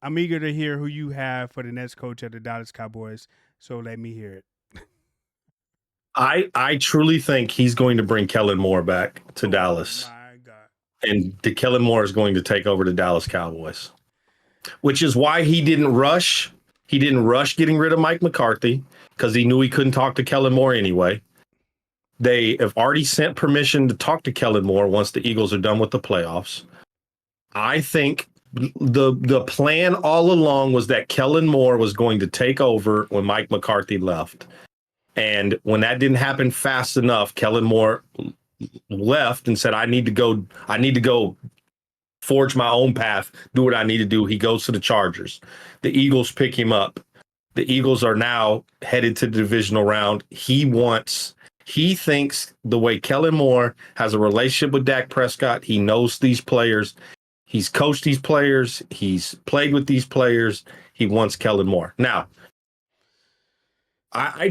I'm eager to hear who you have for the next coach of the Dallas Cowboys. So let me hear it. I truly think he's going to bring Kellen Moore back to Dallas, My God. and Kellen Moore is going to take over the Dallas Cowboys, which is why he didn't rush. He didn't rush getting rid of Mike McCarthy because he knew he couldn't talk to Kellen Moore anyway. They have already sent permission to talk to Kellen Moore once the Eagles are done with the playoffs. I think the plan all along was that Kellen Moore was going to take over when Mike McCarthy left. And when that didn't happen fast enough, Kellen Moore left and said, I need to go forge my own path, do what I need to do. He goes to the Chargers. The Eagles pick him up. The Eagles are now headed to the divisional round. He thinks the way Kellen Moore has a relationship with Dak Prescott, he knows these players. He's coached these players. He's played with these players. He wants Kellen Moore. Now, I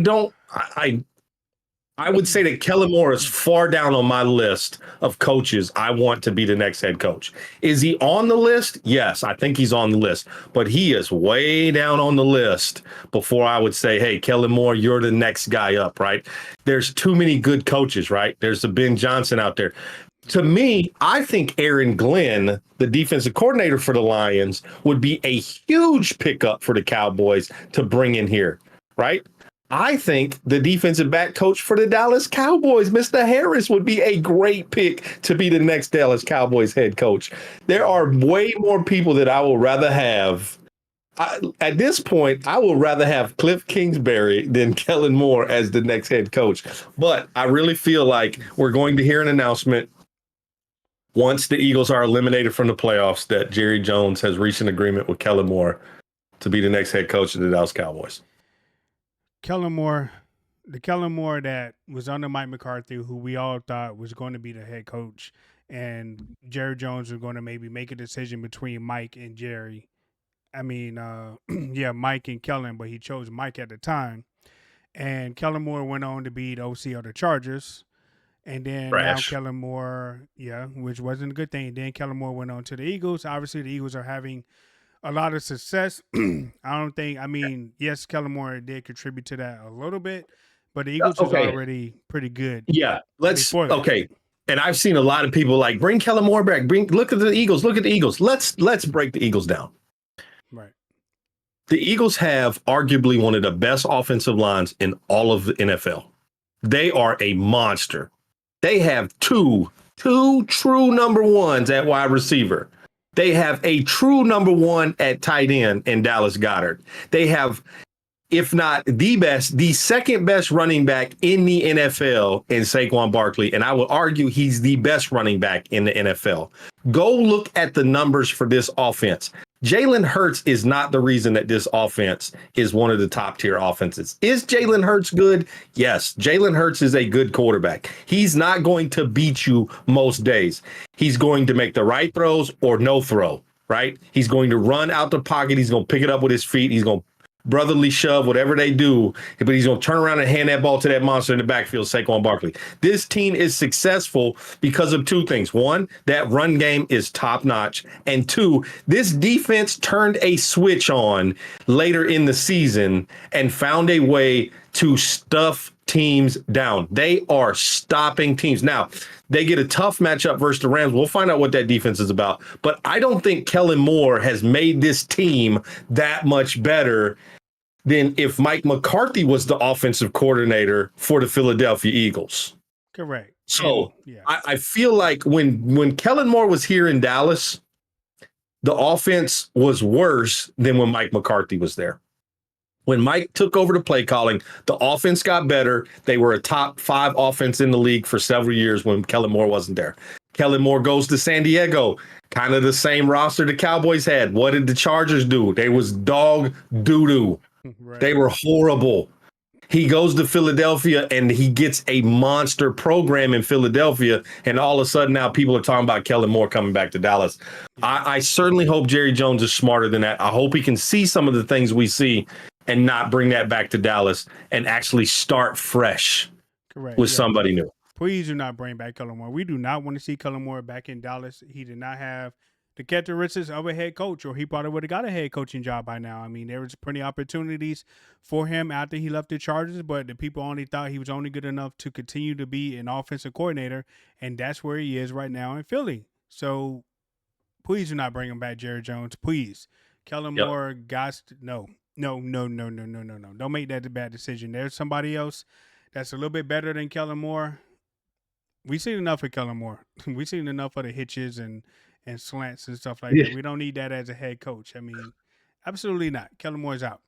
would say that Kellen Moore is far down on my list of coaches I want to be the next head coach. Is he on the list? Yes, I think he's on the list, but he is way down on the list before I would say, hey, Kellen Moore, you're the next guy up, right? There's too many good coaches, right? There's the Ben Johnson out there. To me, I think Aaron Glenn, the defensive coordinator for the Lions, would be a huge pickup for the Cowboys to bring in here, right? I think the defensive back coach for the Dallas Cowboys, Mr. Harris, would be a great pick to be the next Dallas Cowboys head coach. There are way more people that I will rather have. At this point, I would rather have Cliff Kingsbury than Kellen Moore as the next head coach. But I really feel like we're going to hear an announcement once the Eagles are eliminated from the playoffs that Jerry Jones has reached an agreement with Kellen Moore to be the next head coach of the Dallas Cowboys. Kellen Moore, the Kellen Moore that was under Mike McCarthy, who we all thought was going to be the head coach, and Jerry Jones was going to maybe make a decision between Mike and Jerry. I mean, Mike and Kellen, but he chose Mike at the time. And Kellen Moore went on to be the OC of the Chargers. And then now Kellen Moore, which wasn't a good thing. Then Kellen Moore went on to the Eagles. Obviously, the Eagles are having a lot of success. Yes, Kellen Moore did contribute to that a little bit, but the Eagles is already pretty good. Yeah, okay. And I've seen a lot of people like, bring Kellen Moore back. Look at the Eagles. Look at the Eagles. Let's break the Eagles down. Right. The Eagles have arguably one of the best offensive lines in all of the NFL. They are a monster. They have two true number ones at wide receiver. They have a true number one at tight end in Dallas Goedert. They have, if not the best, the second best running back in the NFL in Saquon Barkley. And I would argue he's the best running back in the NFL. Go look at the numbers for this offense. Jalen Hurts is not the reason that this offense is one of the top tier offenses. Is Jalen Hurts good? Yes. Jalen Hurts is a good quarterback. He's not going to beat you most days. He's going to make the right throws or no throw, right? He's going to run out the pocket. He's going to pick it up with his feet. He's going to brotherly shove, whatever they do, but he's going to turn around and hand that ball to that monster in the backfield, Saquon Barkley. This team is successful because of two things. One, that run game is top notch. And two, this defense turned a switch on later in the season and found a way to stuff teams down. They are stopping teams. Now, they get a tough matchup versus the Rams. We'll find out what that defense is about. But I don't think Kellen Moore has made this team that much better than if Mike McCarthy was the offensive coordinator for the Philadelphia Eagles. Correct. So I feel like when Kellen Moore was here in Dallas, the offense was worse than when Mike McCarthy was there. When Mike took over the play calling, the offense got better. They were a top 5 offense in the league for several years when Kellen Moore wasn't there. Kellen Moore goes to San Diego, kind of the same roster the Cowboys had. What did the Chargers do? They was dog doo-doo. Right. They were horrible. He goes to Philadelphia and he gets a monster program in Philadelphia. And all of a sudden now people are talking about Kellen Moore coming back to Dallas. I certainly hope Jerry Jones is smarter than that. I hope he can see some of the things we see and not bring that back to Dallas and actually start fresh with somebody new. Please do not bring back Kellen Moore. We do not want to see Kellen Moore back in Dallas. He did not have the characteristics of a head coach, or he probably would have got a head coaching job by now. I mean, there was plenty of opportunities for him after he left the Chargers, but the people only thought he was only good enough to continue to be an offensive coordinator, and that's where he is right now in Philly. So please do not bring him back, Jerry Jones. Please. Kellen Yep. Moore, guys, no. No. Don't make that a bad decision. There's somebody else that's a little bit better than Kellen Moore. We've seen enough of Kellen Moore. We've seen enough of the hitches and slants and stuff like Yeah. that. We don't need that as a head coach. I mean, absolutely not. Kellen Moore's out.